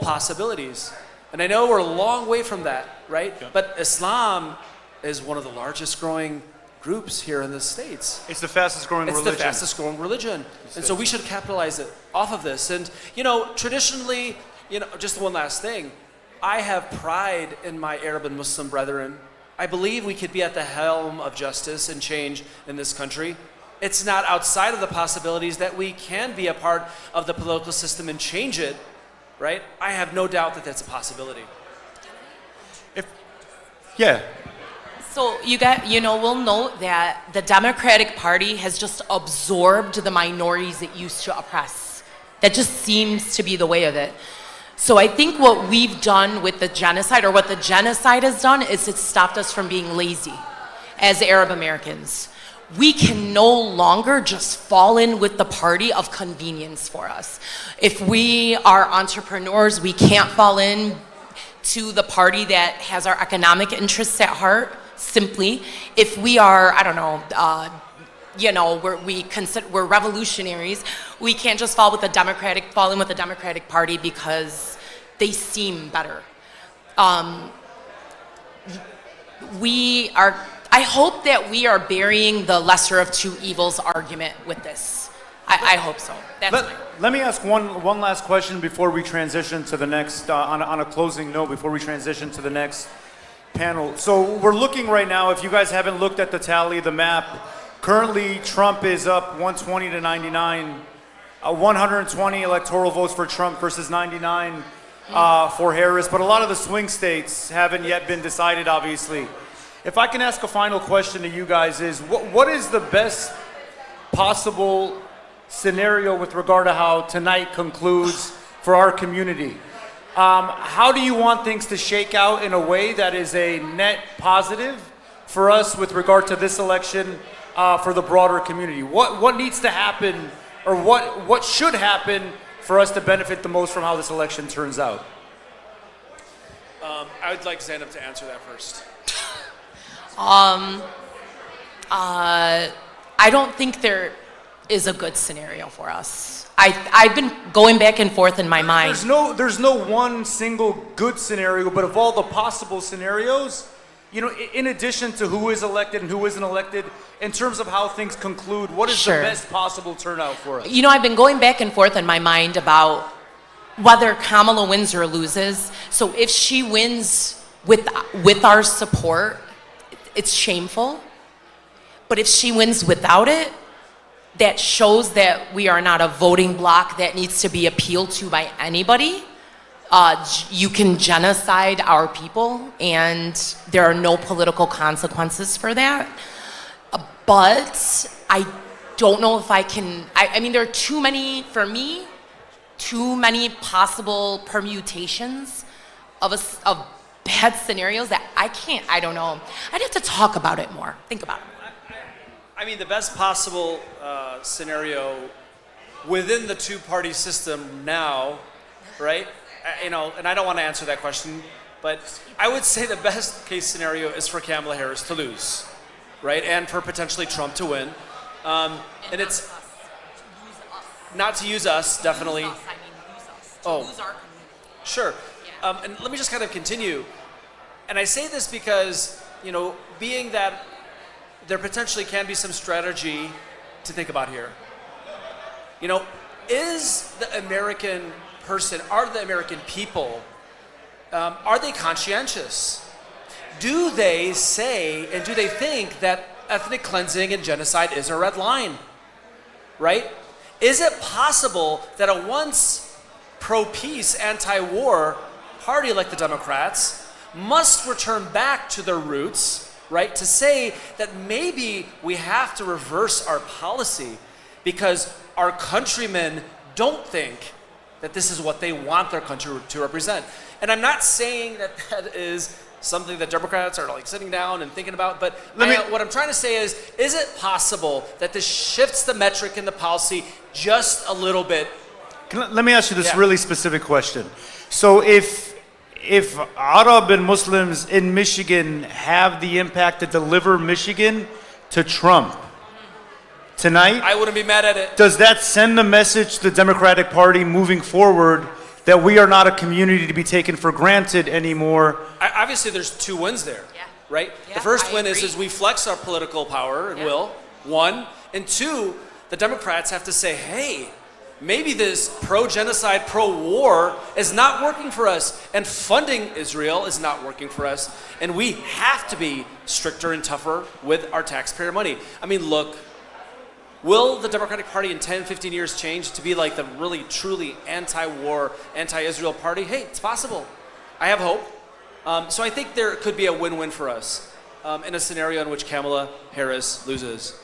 possibilities. And I know we're a long way from that, right? Yeah. But Islam is one of the largest growing groups here in the States. It's the fastest growing religion. It's the fastest growing religion. And so we should capitalize it off of this. And, you know, traditionally, you know, just one last thing. I have pride in my Arab and Muslim brethren. I believe we could be at the helm of justice and change in this country. It's not outside of the possibilities that we can be a part of the political system and change it, right? I have no doubt that that's a possibility. Yeah. So we'll note that the Democratic Party has just absorbed the minorities it used to oppress. That just seems to be the way of it. So I think what we've done with the genocide, or what the genocide has done, is it's stopped us from being lazy as Arab Americans. We can no longer just fall in with the party of convenience for us. If we are entrepreneurs, we can't fall in to the party that has our economic interests at heart, simply. If we are, I don't know, we're revolutionaries, we can't just fall in with the Democratic Party because they seem better. I hope that we are burying the lesser of two evils argument with this. I hope so. Let me ask one last question before we transition to the next, on a closing note, before we transition to the next panel. So we're looking right now, if you guys haven't looked at the tally, the map, currently Trump is up 120 to 99, 120 electoral votes for Trump versus 99 for Harris, but a lot of the swing states haven't yet been decided, obviously. If I can ask a final question to you guys is, what is the best possible scenario with regard to how tonight concludes for our community? How do you want things to shake out in a way that is a net positive for us with regard to this election for the broader community? What needs to happen, or what should happen for us to benefit the most from how this election turns out? I would like Zainab to answer that first. I don't think there is a good scenario for us. I've been going back and forth in my mind. There's no one single good scenario, but of all the possible scenarios, you know, in addition to who is elected and who isn't elected, in terms of how things conclude, what is the best possible turnout for us? You know, I've been going back and forth in my mind about whether Kamala wins or loses. So if she wins with our support, it's shameful. But if she wins without it, that shows that we are not a voting bloc that needs to be appealed to by anybody. You can genocide our people, and there are no political consequences for that. But I don't know if I can, I mean, there are too many possible permutations of bad scenarios that I don't know. I'd have to talk about it more, think about it. I mean, the best possible scenario within the two-party system now, right? You know, and I don't want to answer that question, but I would say the best case scenario is for Kamala Harris to lose, right? And for potentially Trump to win. And it's not to use us, definitely. Use us. Oh, use our community. Sure. Yeah. And let me just kind of continue. And I say this because, you know, being that there potentially can be some strategy to think about here. You know, is the American person, are the American people, are they conscientious? Do they say and do they think that ethnic cleansing and genocide is a red line, right? Is it possible that a once pro-peace, anti-war party like the Democrats must return back to their roots, right? To say that maybe we have to reverse our policy because our countrymen don't think that this is what they want their country to represent. And I'm not saying that that is something that Democrats are like sitting down and thinking about, but what I'm trying to say is it possible that this shifts the metric in the policy just a little bit? Let me ask you this really specific question. So if Arab and Muslims in Michigan have the impact to deliver Michigan to Trump tonight, I wouldn't be mad at it. Does that send a message to the Democratic Party moving forward that we are not a community to be taken for granted anymore. Obviously, there's two wins there, Yeah. right? Yeah, the first I win agree. is we flex our political power and Yeah. will, one. And two, the Democrats have to say, hey, maybe this pro-genocide, pro-war is not working for us, and funding Israel is not working for us, and we have to be stricter and tougher with our taxpayer money. I mean, look, will the Democratic Party in 10, 15 years change to be like the really, truly anti-war, anti-Israel party? Hey, it's possible. I have hope. So I think there could be a win-win for us in a scenario in which Kamala Harris loses.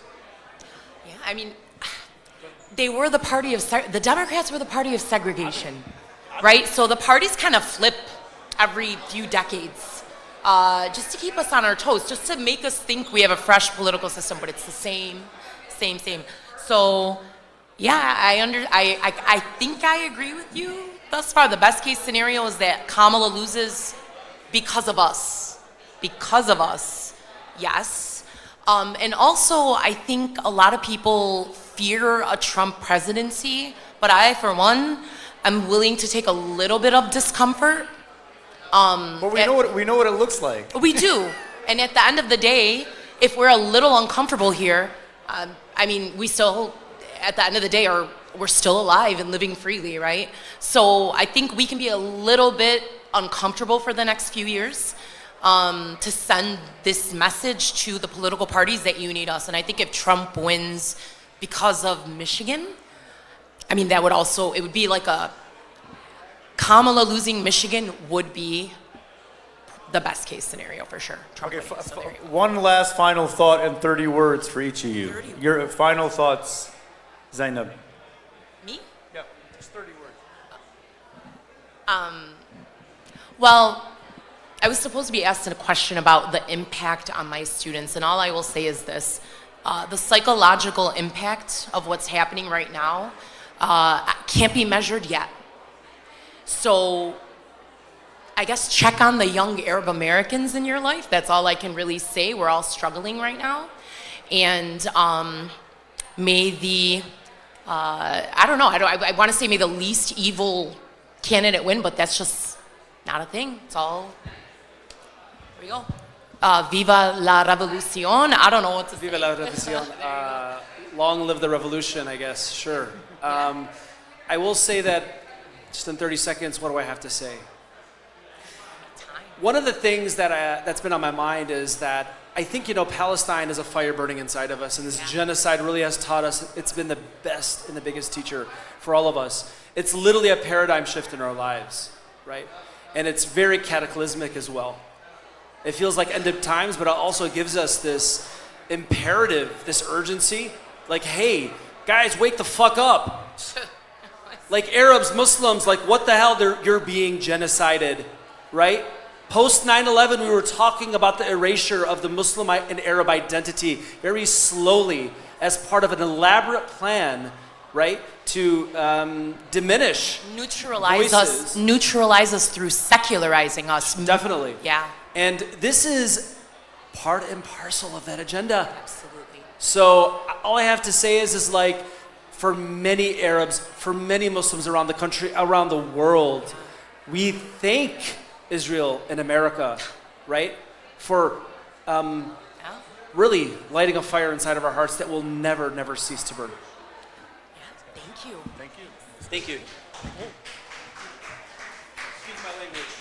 Yeah, I mean, they were the party of the Democrats were the party of segregation, right? So the parties kind of flip every few decades, just to keep us on our toes, just to make us think we have a fresh political system, but it's the same. So, yeah, I think I agree with you thus far. The best case scenario is that Kamala loses because of us. Because of us, yes. And also, I think a lot of people fear a Trump presidency, but I, for one, am willing to take a little bit of discomfort. But we know what it looks like. We do. And at the end of the day, if we're a little uncomfortable here, I mean, we still, at the end of the day, we're still alive and living freely, right? So I think we can be a little bit uncomfortable for the next few years to send this message to the political parties that you need us. And I think if Trump wins because of Michigan, I mean, that would also, it would be like a Kamala losing Michigan would be the best case scenario for sure. Trump Okay, winning scenario. one last final thought in 30 words for each of you. 30 Your final thoughts, Zainab. Me? Yeah, just 30 words. Well, I was supposed to be asked a question about the impact on my students, and all I will say is this. The psychological impact of what's happening right now can't be measured yet. So I guess check on the young Arab Americans in your life. That's all I can really say. We're all struggling right now. And may the, I don't know, I want to say may the least evil candidate win, but that's just not a thing. It's all, here we go. Viva la revolucion. I don't know what to say. Viva la revolution. Long live the revolution, I guess. Sure. I will say that just in 30 seconds, what do I have to say? One of the things that's been on my mind is that I think, Palestine is a fire burning inside of us, and this genocide really has taught us, it's been the best and the biggest teacher for all of us. It's literally a paradigm shift in our lives, right? And it's very cataclysmic as well. It feels like end of times, but it also gives us this imperative, this urgency, like, hey, guys, wake the fuck up. Like Arabs, Muslims, like what the hell, you're being genocided, right? Post 9/11, we were talking about the erasure of the Muslim and Arab identity very slowly as part of an elaborate plan, right, to diminish Neutralize voices. neutralize us through secularizing us. Definitely. Yeah, And this is part and parcel of that agenda. absolutely. So all I have to say is like, for many Arabs, for many Muslims around the country, around the world, we thank Israel and America, right, for Yeah. really lighting a fire inside of our hearts that will never, never cease to burn. Yeah, thank you. Thank you. Thank you. Excuse my language.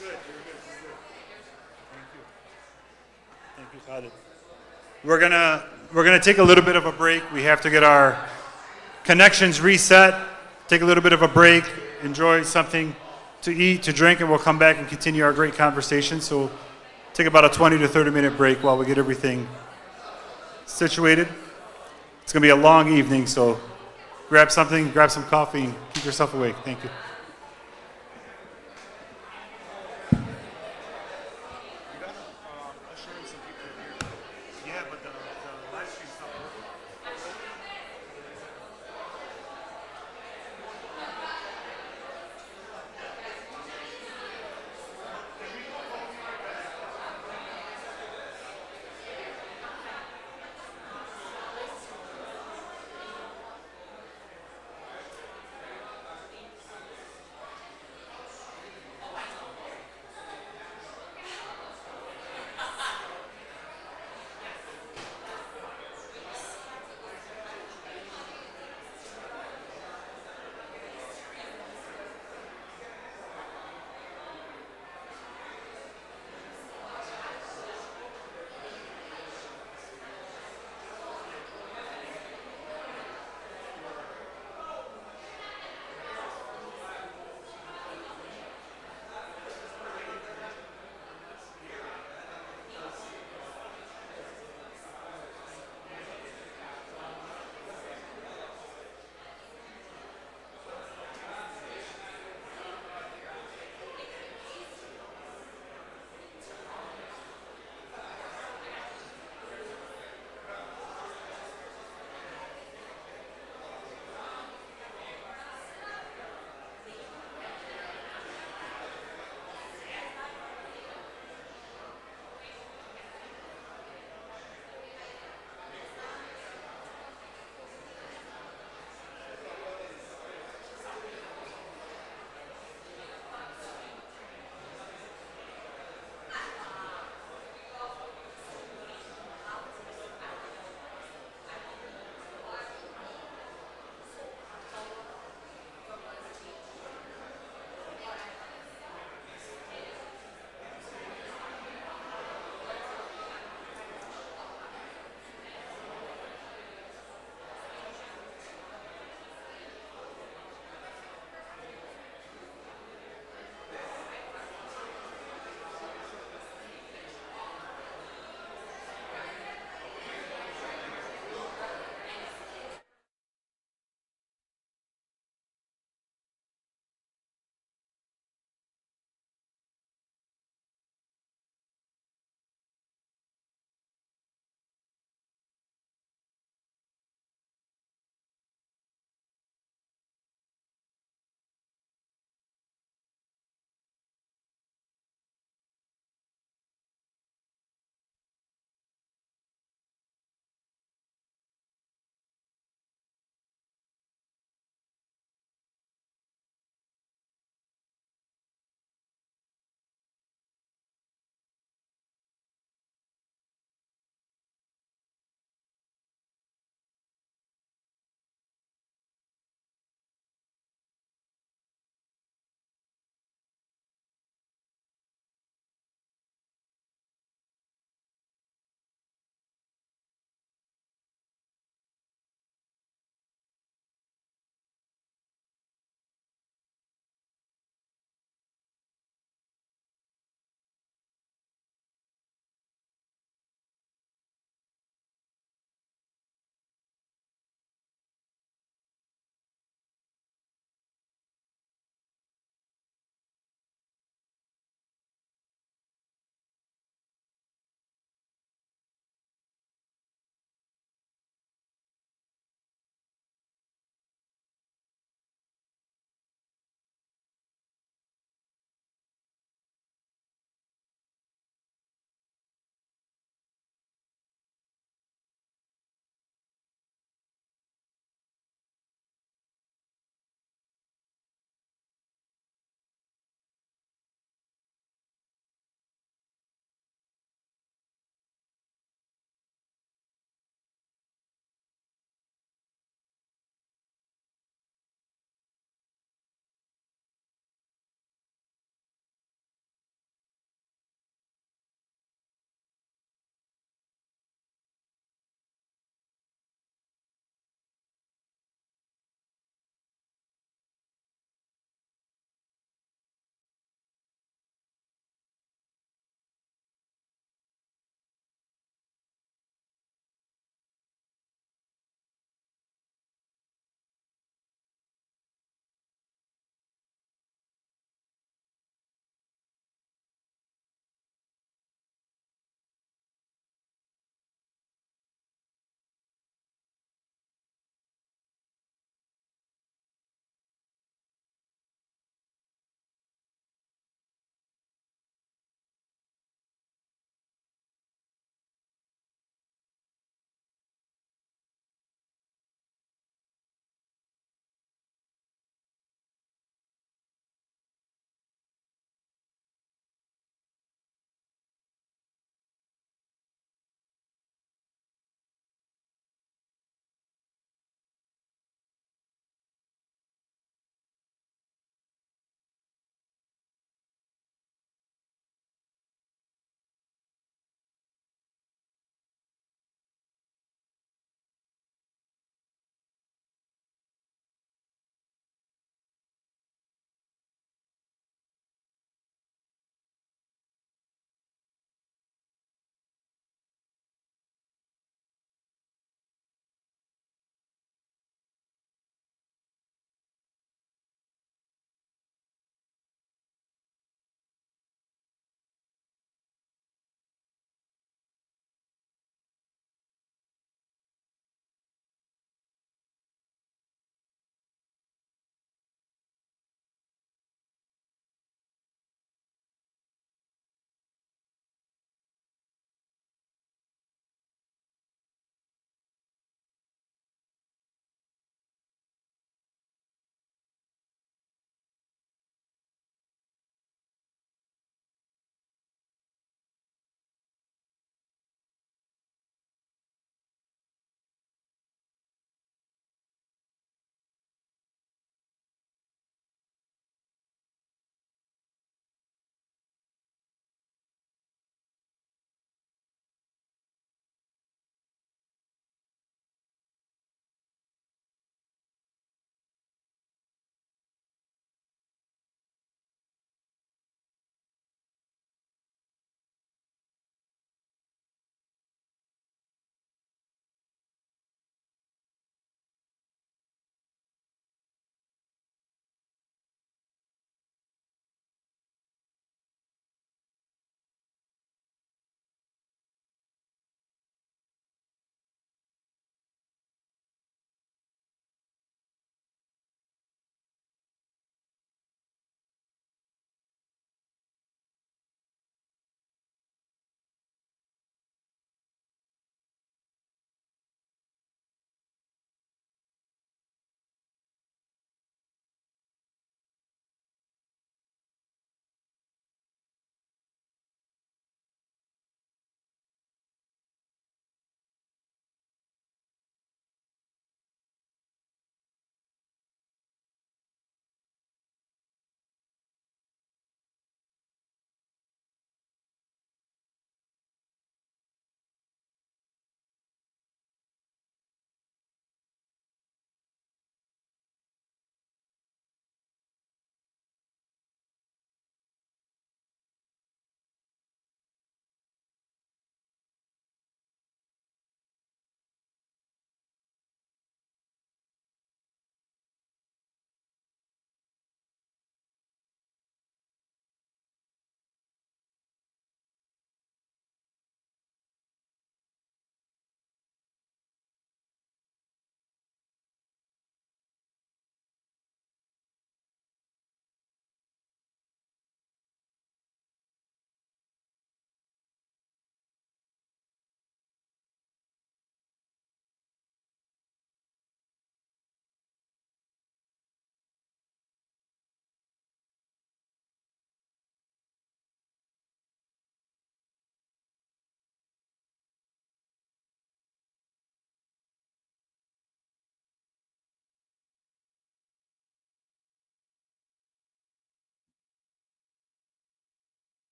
You're good. Thank you, Khalid. We're gonna take a little bit of a break. We have to get our connections reset. Take a little bit of a break. Enjoy something to eat, to drink, and we'll come back and continue our great conversation. So take about a 20 to 30-minute break while we get everything situated. It's gonna be a long evening, so grab something, grab some coffee, and keep yourself awake. Thank you. Yeah, but the live stream's not working.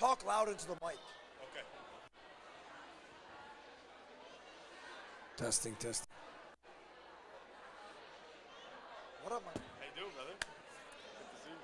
talk loud into the mic. Okay. Testing, testing. What up, man? How you doing, brother? Good to see you.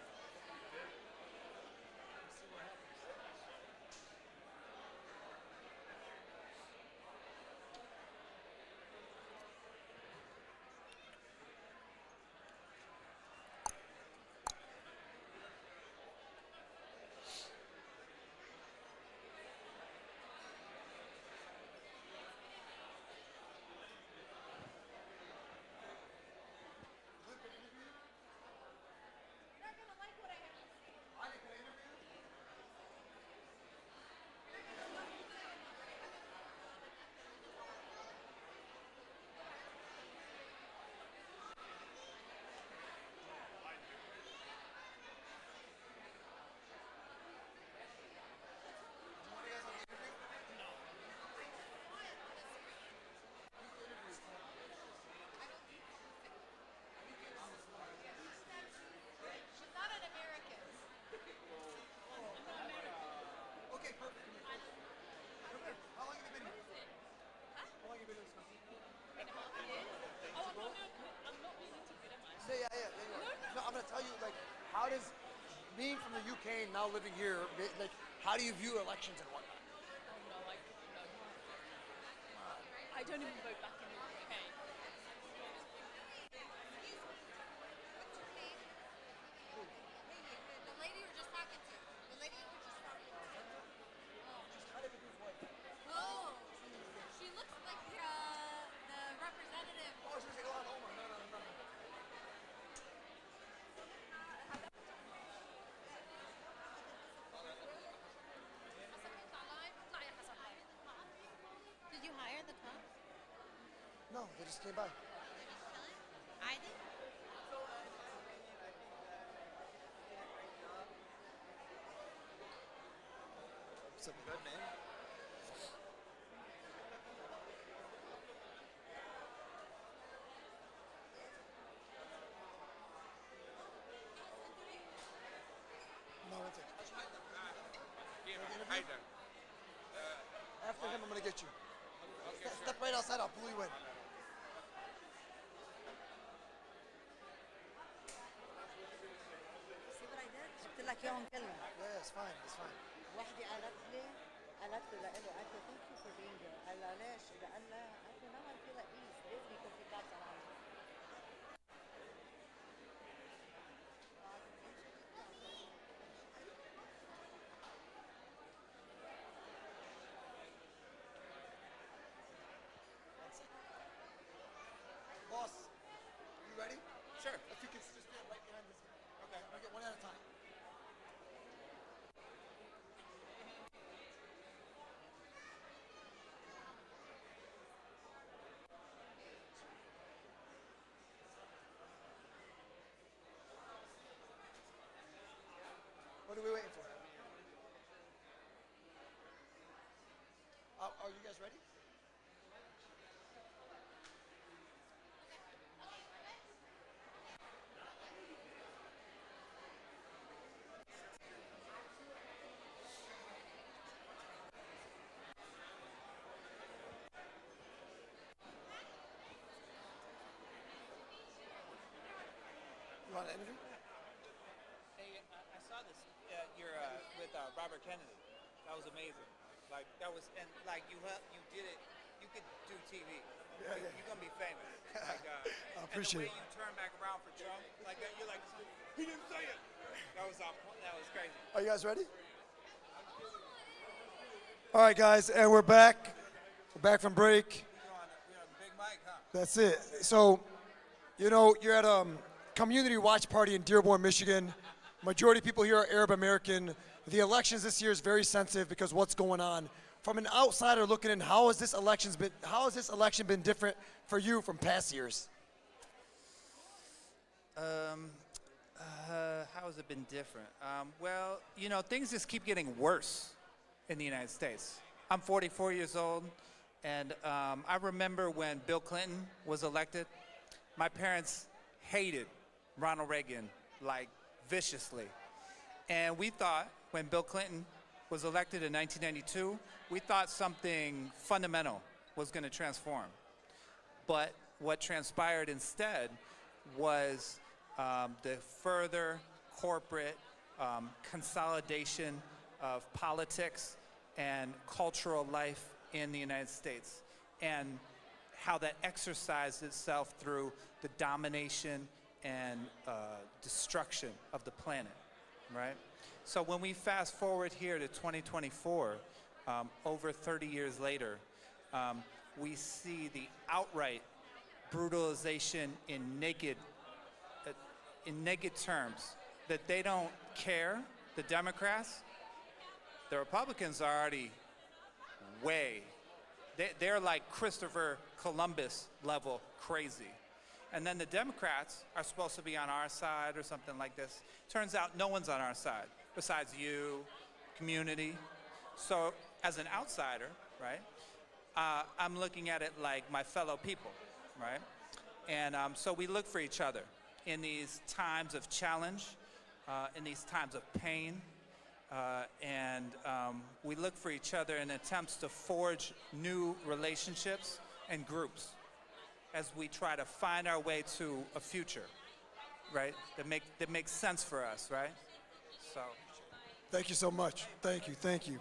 She's not an American. Okay, perfect. Come here. How long have you been here? How long have you been in this country? I'm not meaning to minimize. Yeah. No, I'm gonna tell you, like, how does being from the UK and now living here, like, how do you view elections and whatnot? No, I don't even vote back in the UK. The lady you were just talking to. The lady you were just talking to. Oh, she looks like the representative. Oh, she's like, oh, no. Did you hire the cop? No, they just came by. I did. Something good, man. No, that's it. After him, I'm gonna get you. Step right outside. I'll pull you in. شو بدك جبت لك اياهم كلهم Yeah, it's fine. It's fine. وحده قالت لي قالت له لإله قالت له ثانك يو فور بينج هير قال لها ليش؟ قال لها قالت له نو اي فيل ات ايز لازم يكون في كابس around me. Boss, you ready? Sure. If you can just stand right behind this guy. Okay. I'm gonna get one at a time. What are we waiting for? Are you guys ready? You want an interview? Hey, I saw this. You're with Robert Kennedy. That was amazing. Like that was, and like you did it. You could do TV. Yeah. You're gonna be famous. Like, I appreciate and the way you turned back around for Trump, like that. You're like, he didn't say it. That was crazy. Are you guys ready? All right, guys, and we're back. We're back from break. We're on Big Mike, huh? That's it. So, you know, you're at a community watch party in Dearborn, Michigan. Majority of people here are Arab American. The elections this year is very sensitive because what's going on. From an outsider looking in, how has this election been different for you from past years? How has it been different? Well, you know, things just keep getting worse in the United States. I'm 44 years old, and I remember when Bill Clinton was elected, my parents hated Ronald Reagan like viciously. And we thought when Bill Clinton was elected in 1992, we thought something fundamental was going to transform. But what transpired instead was the further corporate consolidation of politics and cultural life in the United States, and how that exercised itself through the domination and destruction of the planet, right? So when we fast forward here to 2024, over 30 years later, we see the outright brutalization in naked terms, that they don't care, the Democrats. The Republicans are already they're like Christopher Columbus level crazy. And then the Democrats are supposed to be on our side or something like this. Turns out no one's on our side besides you, community. So as an outsider, right, I'm looking at it like my fellow people, right? And so we look for each other in these times of challenge, in these times of pain, and we look for each other in attempts to forge new relationships and groups as we try to find our way to a future, right? That makes sense for us, right? So. Thank you so much. Thank you, thank you.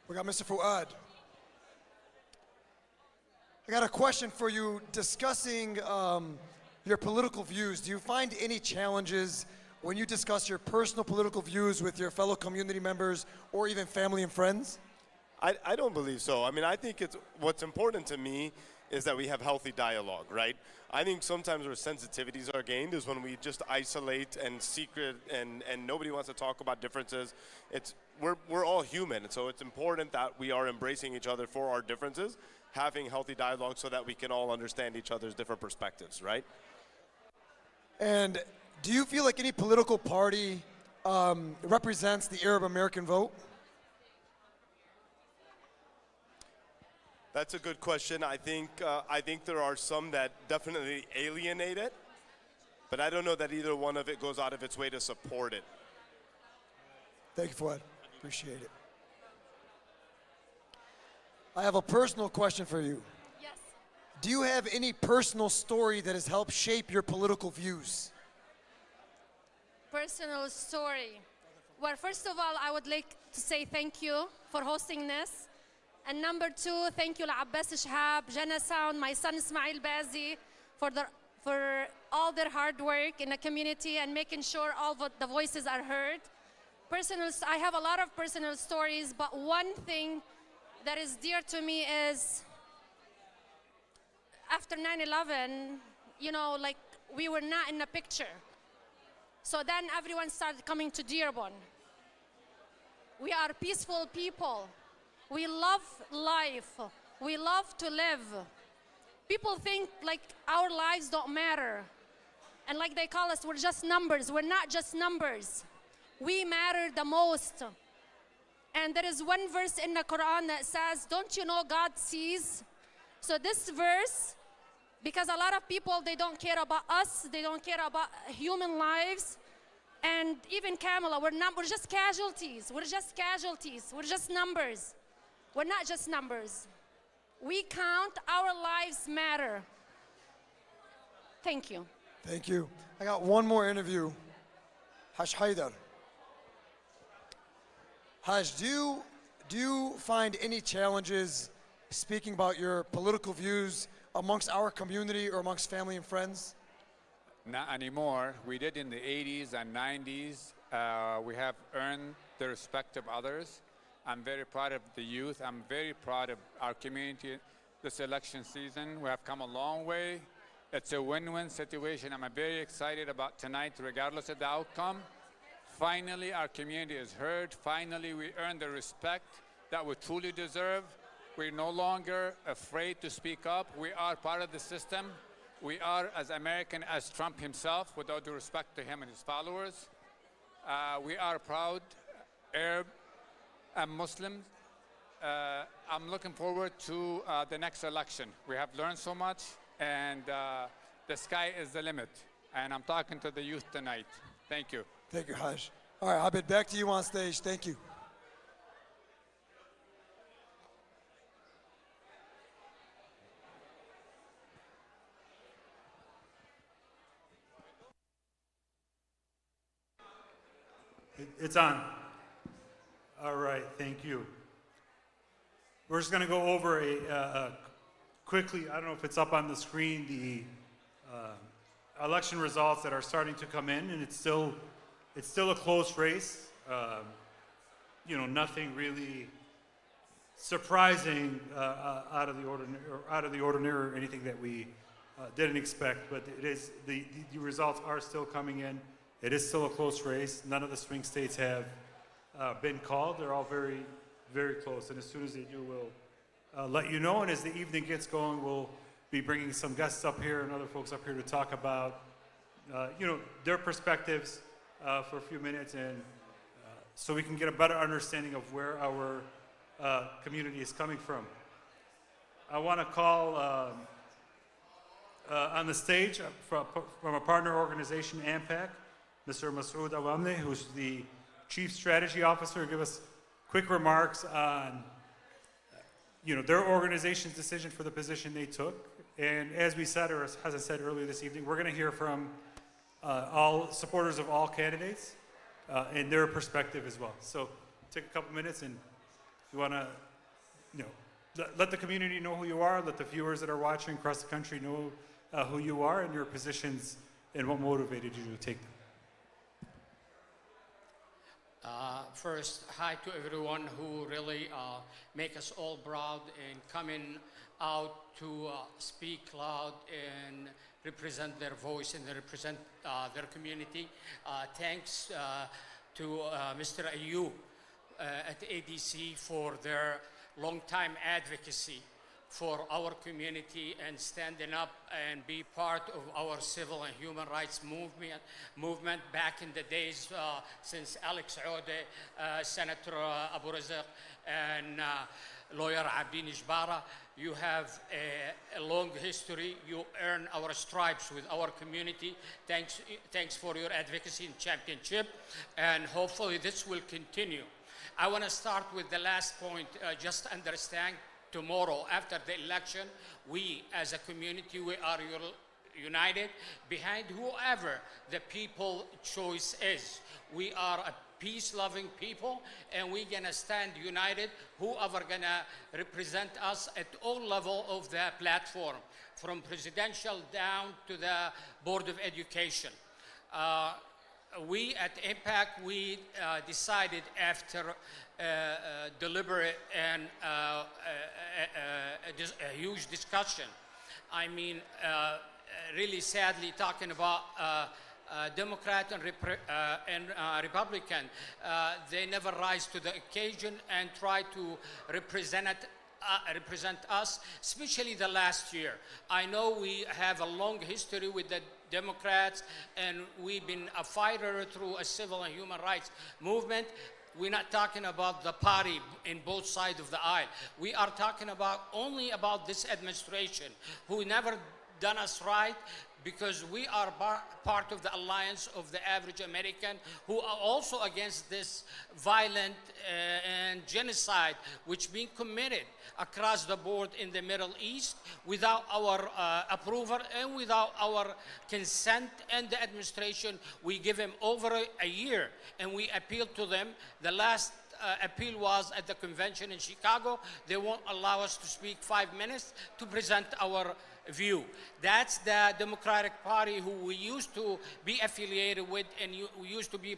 We got Mr. Fuad. I got a question for you discussing your political views. Do you find any challenges when you discuss your personal political views with your fellow community members or even family and friends? I don't believe so. I mean, I think what's important to me is that we have healthy dialogue, right? I think sometimes where sensitivities are gained is when we just isolate and secret and nobody wants to talk about differences. We're all human, and so it's important that we are embracing each other for our differences, having healthy dialogue so that we can all understand each other's different perspectives, right? And do you feel like any political party represents the Arab American vote? That's a good question. I think there are some that definitely alienate it, but I don't know that either one of it goes out of its way to support it. Thank you, Fuad. Appreciate it. I have a personal question for you. Yes. Do you have any personal story that has helped shape your political views? Personal story. Well, first of all, I would like to say thank you for hosting this. And number two, thank you لعباس شهاب, Jana Sound, my son Ismail Bazi for all their hard work in the community and making sure all the voices are heard. I have a lot of personal stories, but one thing that is dear to me is after 9/11, you know, like we were not in the picture. So then everyone started coming to Dearborn. We are peaceful people. We love life. We love to live. People think like our lives don't matter. And like they call us, we're just numbers. We're not just numbers. We matter the most. And there is one verse in the Quran that says, don't you know God sees? So this verse, because a lot of people, they don't care about us. They don't care about human lives. And even Kamala, we're just casualties. We're just casualties. We're just numbers. We're not just numbers. We count, our lives matter. Thank you. Thank you. I got one more interview. Haj Haidar. Haj, do you find any challenges speaking about your political views amongst our community or amongst family and friends? Not anymore. We did in the 80s and 90s. We have earned the respect of others. I'm very proud of the youth. I'm very proud of our community this election season. We have come a long way. It's a win-win situation. I'm very excited about tonight, regardless of the outcome. Finally, our community is heard. Finally, we earn the respect that we truly deserve. We're no longer afraid to speak up. We are part of the system. We are as American as Trump himself, with all due respect to him and his followers. We are proud Arab and Muslims. I'm looking forward to the next election. We have learned so much, and the sky is the limit. And I'm talking to the youth tonight. Thank you. Thank you, Haj. All right, Abid, back to you on stage. Thank you. It's on. All right, thank you. We're just going to go over quickly, I don't know if it's up on the screen, the election results that are starting to come in, and it's still a close race. Nothing really surprising out of the ordinary or anything that we didn't expect, but it is the results are still coming in. It is still a close race. None of the swing states have been called. They're all very, very close. And as soon as they do, we'll let you know. And as the evening gets going, we'll be bringing some guests up here and other folks up here to talk about, their perspectives for a few minutes, and so we can get a better understanding of where our community is coming from. I want to call on the stage from a partner organization, AMPAC, Mr. Masoud Awamne, who's the Chief Strategy Officer, give us quick remarks on their organization's decision for the position they took. And as we said, or as I said earlier this evening, we're going to hear from all supporters of all candidates and their perspective as well. So take a couple minutes, and if you want to, let the community know who you are, let the viewers that are watching across the country know who you are and your positions and what motivated you to take them. First, hi to everyone who really make us all proud in coming out to speak loud and represent their voice and represent their community. Thanks to Mr. Ayub at ADC for their long-time advocacy for our community and standing up and be part of our civil and human rights movement back in the days since Alex Ode, Senator Abu Razak, and lawyer Abdin Jbara. You have a long history. You earn our stripes with our community. Thanks for your advocacy and championship, and hopefully this will continue. I want to start with the last point. Just understand, tomorrow after the election, we as a community, we are united behind whoever the people choice is. We are a peace-loving people, and we're gonna stand united, whoever gonna represent us at all level of the platform, from presidential down to the Board of Education. We at IMPACT, we decided after deliberate and a huge discussion, I mean, really sadly talking about Democrat and Republican, they never rise to the occasion and try to represent us, especially the last year. I know we have a long history with the Democrats, and we've been a fighter through a civil and human rights movement. We're not talking about the party in both sides of the aisle. We are talking only about this administration, who never done us right, because we are part of the alliance of the average American, who are also against this violent and genocide which being committed across the board in the Middle East without our approval and without our consent. And the administration, we give them over a year, and we appeal to them. The last appeal was at the convention in Chicago. They won't allow us to speak 5 minutes to present our view. That's the Democratic Party who we used to be affiliated with, and we used to be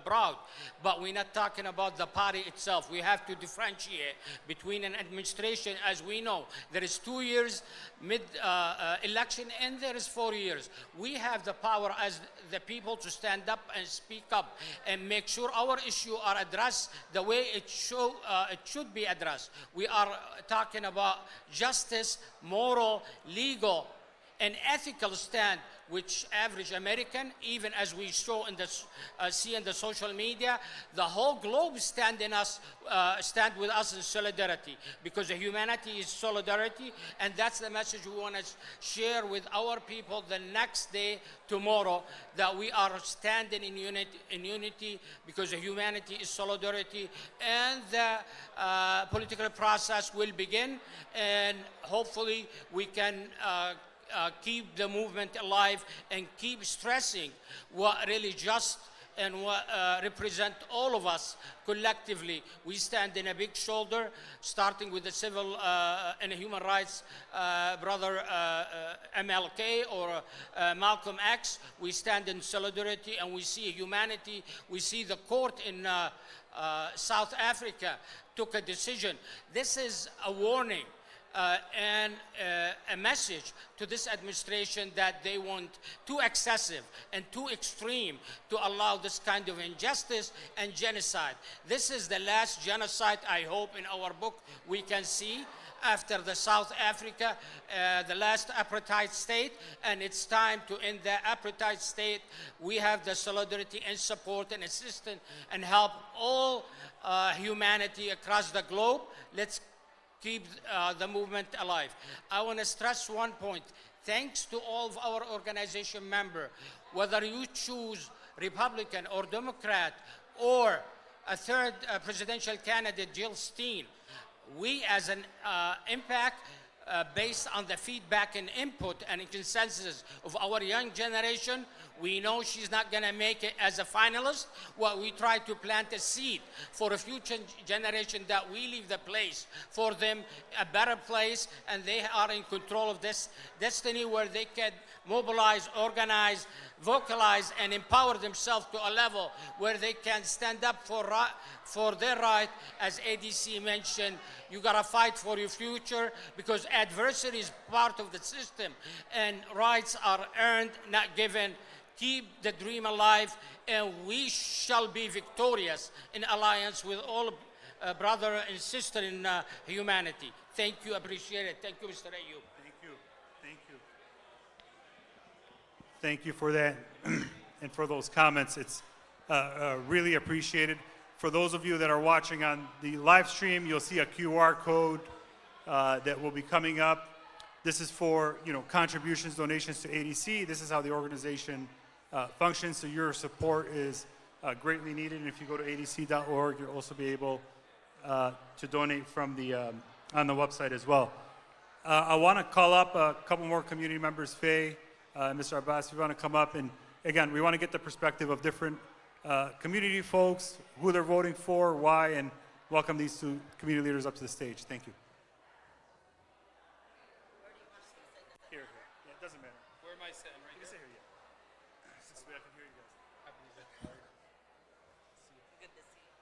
proud. But we're not talking about the party itself. We have to differentiate between an administration. As we know, there is 2 years mid-election, and there is 4 years. We have the power as the people to stand up and speak up and make sure our issues are addressed the way it should be addressed. We are talking about justice, moral, legal, and ethical stand, which average American, even as we show in the see in the social media, the whole globe stand with us in solidarity, because the humanity is solidarity, and that's the message we want to share with our people the next day, tomorrow, that we are standing in unity, because the humanity is solidarity, and the political process will begin, and hopefully we can keep the movement alive and keep stressing what really just and represent all of us collectively. We stand in a big shoulder, starting with the civil and human rights brother MLK or Malcolm X. We stand in solidarity and we see humanity. We see the court in South Africa took a decision. This is a warning and a message to this administration that they want too excessive and too extreme to allow this kind of injustice and genocide. This is the last genocide, I hope, in our book we can see after the South Africa, the last apartheid state, and it's time to end the apartheid state. We have the solidarity and support and assistance and help all humanity across the globe. Let's keep the movement alive. I want to stress one point. Thanks to all of our organization members, whether you choose Republican or Democrat or a third presidential candidate, Jill Stein, we as an impact based on the feedback and input and consensus of our young generation, we know she's not going to make it as a finalist. Well, we try to plant a seed for a future generation that we leave the place for them a better place, and they are in control of this destiny where they can mobilize, organize, vocalize, and empower themselves to a level where they can stand up for their right. As ADC mentioned, you gotta fight for your future because adversity is part of the system and rights are earned, not given. Keep the dream alive, and we shall be victorious in alliance with all brother and sister in humanity. Thank you, appreciate it. Thank you, Mr. Ayub. Thank you. Thank you. Thank you for that and for those comments. It's really appreciated. For those of you that are watching on the live stream, you'll see a QR code that will be coming up. This is for contributions, donations to ADC. This is how the organization functions. So your support is greatly needed. And if you go to adc.org, you'll also be able to donate from the on the website as well. I want to call up a couple more community members. Faye, Mr. Abbas, if you want to come up, and again, we want to get the perspective of different community folks, who they're voting for, why, and welcome these two community leaders up to the stage. Thank you. Here. Yeah, it doesn't matter. Where am I sitting? Right You can sit here, yeah. This way I can hear you guys. Good to see you.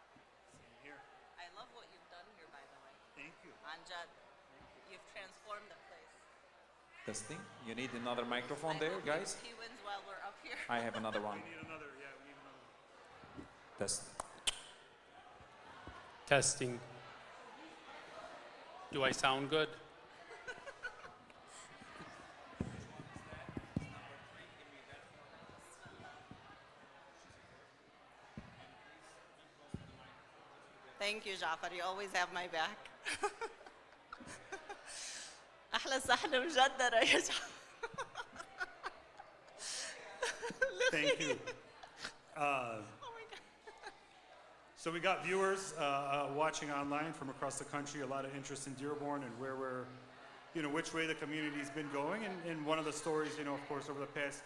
Same here. I love what you've done here, by the way. Thank you. Anjad, you've transformed the place. Testing. You need another microphone there, hope guys? He wins while we're up here. I have another one. We need another, yeah, we need another. Test. Testing. Do I sound good? Thank you, Jafar. You always have my back. أحلى سحلة مجدرة يا جعفر. Thank you. So we got viewers watching online from across the country, a lot of interest in Dearborn and where we're, which way the community's been going. And one of the stories, of course, over the past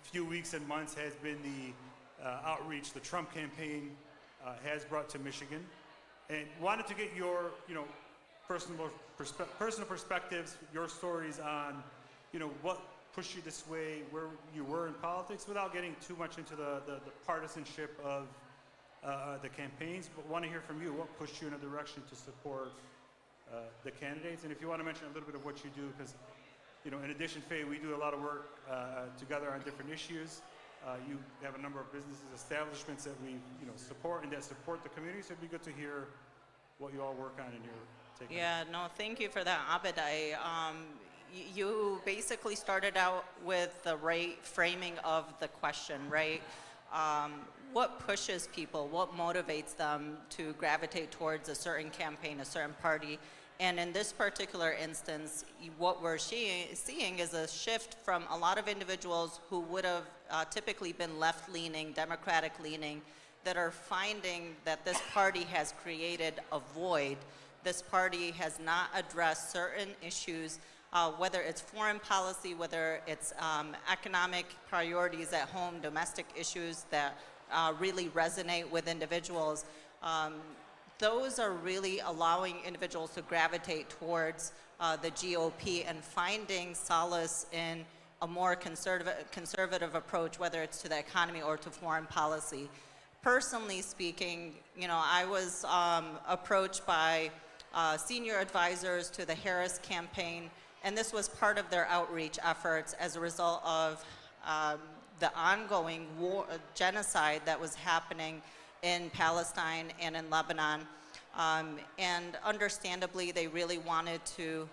few weeks and months has been the outreach the Trump campaign has brought to Michigan. And wanted to get your, personal perspectives, your stories on, what pushed you this way, where you were in politics, without getting too much into the partisanship of the campaigns, but want to hear from you. What pushed you in a direction to support the candidates? And if you want to mention a little bit of what you do, because, in addition, Faye, we do a lot of work together on different issues. You have a number of businesses, establishments that we, support and that support the community. So it'd be good to hear what you all work on in your take. Yeah, no, thank you for that, Abed. You basically started out with the right framing of the question, right? What pushes people? What motivates them to gravitate towards a certain campaign, a certain party? And in this particular instance, what we're seeing is a shift from a lot of individuals who would have typically been left-leaning, Democratic-leaning, that are finding that this party has created a void. This party has not addressed certain issues, whether it's foreign policy, whether it's economic priorities at home, domestic issues that really resonate with individuals, those are really allowing individuals to gravitate towards the GOP and finding solace in a more conservative approach, whether it's to the economy or to foreign policy. Personally speaking, you know, I was approached by senior advisors to the Harris campaign, and this was part of their outreach efforts as a result of the ongoing war, genocide that was happening in Palestine and in Lebanon. And understandably, they really wanted to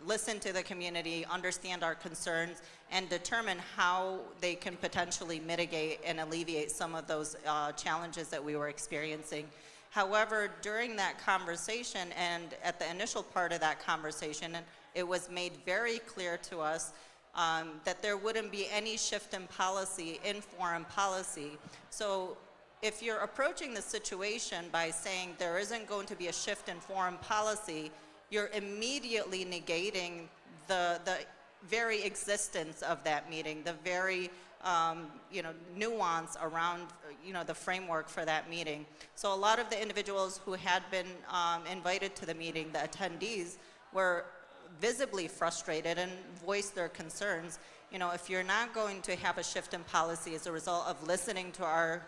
listen to the community, understand our concerns, and determine how they can potentially mitigate and alleviate some of those challenges that we were experiencing. However, during that conversation and at the initial part of that conversation, it was made very clear to us that there wouldn't be any shift in policy, in foreign policy. So if you're approaching the situation by saying there isn't going to be a shift in foreign policy, you're immediately negating the very existence of that meeting, the very you know, nuance around, you know, the framework for that meeting. So a lot of the individuals who had been invited to the meeting, the attendees, were visibly frustrated and voiced their concerns. You know, if you're not going to have a shift in policy as a result of listening to our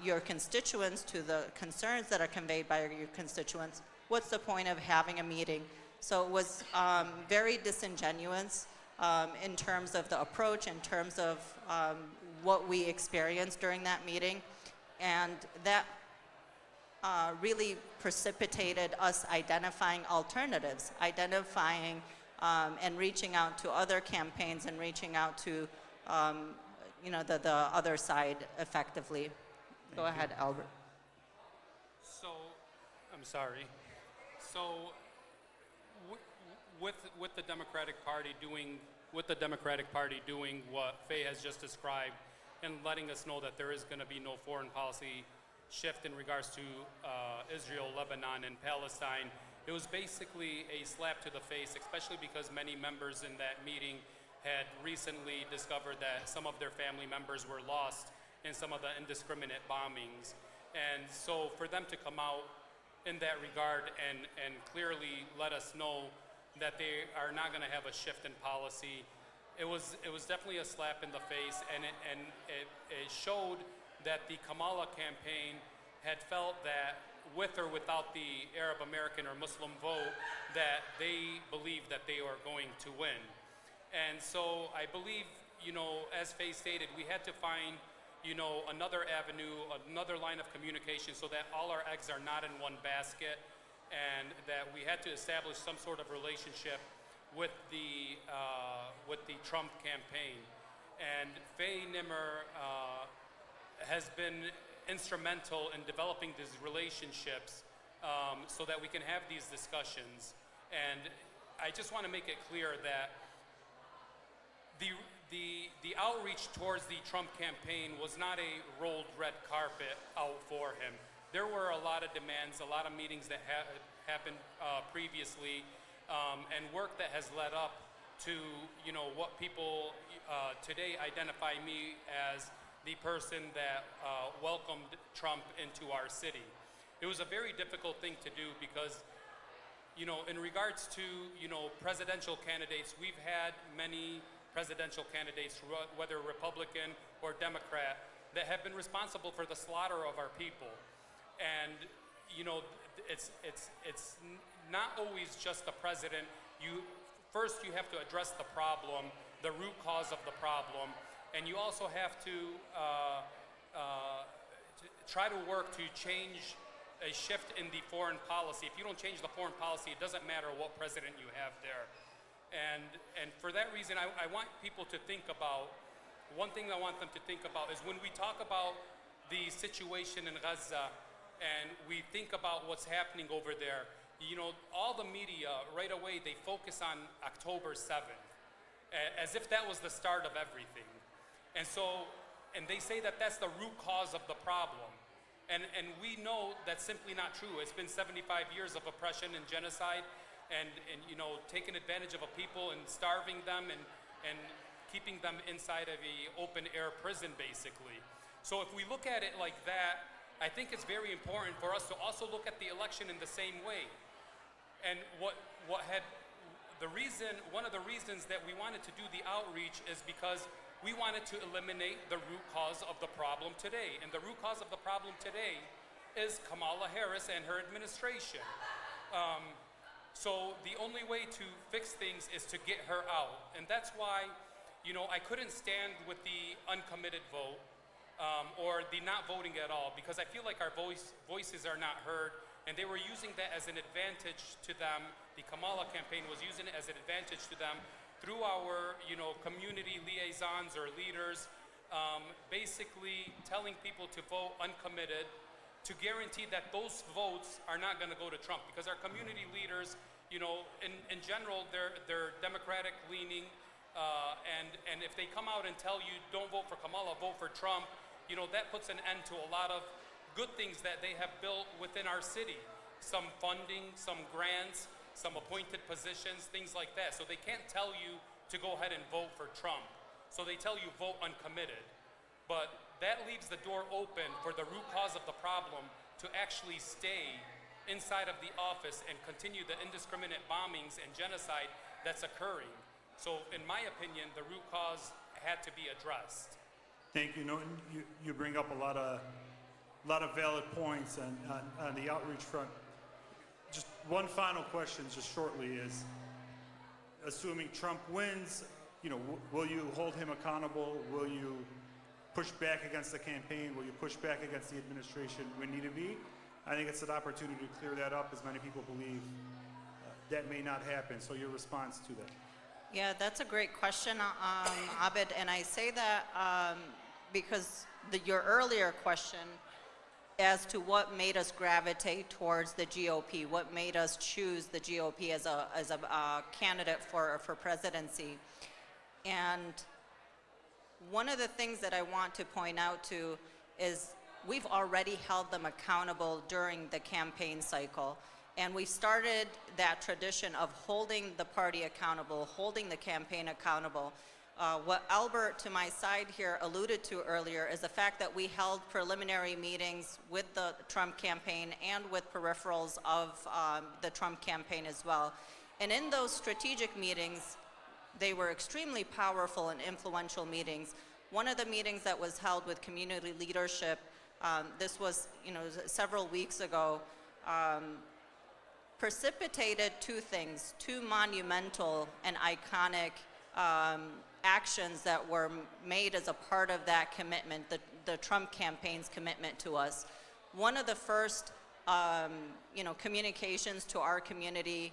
your constituents, to the concerns that are conveyed by your constituents, what's the point of having a meeting? So it was very disingenuous in terms of the approach, in terms of what we experienced during that meeting. And that really precipitated us identifying alternatives, identifying and reaching out to other campaigns and reaching out to you know, the other side effectively. Go ahead, Albert. So, I'm sorry. So, with the Democratic Party doing what Faye has just described, and letting us know that there is going to be no foreign policy shift in regards to Israel, Lebanon, and Palestine, it was basically a slap to the face, especially because many members in that meeting had recently discovered that some of their family members were lost in some of the indiscriminate bombings. And so for them to come out in that regard and clearly let us know that they are not going to have a shift in policy, it was definitely a slap in the face, and it showed that the Kamala campaign had felt that with or without the Arab American or Muslim vote, that they believed that they are going to win. And so I believe, you know, as Faye stated, we had to find, you know, another avenue, another line of communication so that all our eggs are not in one basket, and that we had to establish some sort of relationship with the Trump campaign. And Faye Nimmer has been instrumental in developing these relationships so that we can have these discussions. And I just want to make it clear that the outreach towards the Trump campaign was not a rolled red carpet out for him. There were a lot of demands, a lot of meetings that happened previously, and work that has led up to, you know, what people today identify me as the person that welcomed Trump into our city. It was a very difficult thing to do because, you know, in regards to, you know, presidential candidates, we've had many presidential candidates, whether Republican or Democrat, that have been responsible for the slaughter of our people. And, you know, it's not always just the president. First you have to address the problem, the root cause of the problem, and you also have to try to work to change a shift in the foreign policy. If you don't change the foreign policy, it doesn't matter what president you have there. And for that reason, I want people to think about, one thing I want them to think about is when we talk about the situation in Gaza and we think about what's happening over there, you know, all the media right away, they focus on October 7th as if that was the start of everything. And so, and they say that that's the root cause of the problem. And we know that's simply not true. It's been 75 years of oppression and genocide, and you know, taking advantage of a people and starving them and keeping them inside of an open air prison, basically. So if we look at it like that, I think it's very important for us to also look at the election in the same way. And one of the reasons that we wanted to do the outreach is because we wanted to eliminate the root cause of the problem today. And the root cause of the problem today is Kamala Harris and her administration. So the only way to fix things is to get her out. And that's why, I couldn't stand with the uncommitted vote or the not voting at all, because I feel like our voices are not heard. And they were using that as an advantage to them. The Kamala campaign was using it as an advantage to them through our, community liaisons or leaders, basically telling people to vote uncommitted to guarantee that those votes are not going to go to Trump. Because our community leaders, in general, they're Democratic leaning, and if they come out and tell you don't vote for Kamala, vote for Trump, that puts an end to a lot of good things that they have built within our city. Some funding, some grants, some appointed positions, things like that. So they can't tell you to go ahead and vote for Trump. So they tell you vote uncommitted. But that leaves the door open for the root cause of the problem to actually stay inside of the office and continue the indiscriminate bombings and genocide that's occurring. So in my opinion, the root cause had to be addressed. Thank you. You bring up a lot of valid points on the outreach front. Just one final question, just shortly, is assuming Trump wins, will you hold him accountable? Will you push back against the campaign? Will you push back against the administration when need to be? I think it's an opportunity to clear that up, as many people believe that may not happen. So your response to that? Yeah, that's a great question, Abed, and I say that because your earlier question as to what made us gravitate towards the GOP, what made us choose the GOP as a candidate for presidency. And one of the things that I want to point out to is we've already held them accountable during the campaign cycle. And we started that tradition of holding the party accountable, holding the campaign accountable. What Albert, to my side here, alluded to earlier is the fact that we held preliminary meetings with the Trump campaign and with peripherals of the Trump campaign as well. And in those strategic meetings, they were extremely powerful and influential meetings. One of the meetings that was held with community leadership, this was several weeks ago, precipitated two things, two monumental and iconic actions that were made as a part of that commitment, the Trump campaign's commitment to us. One of the first communications to our community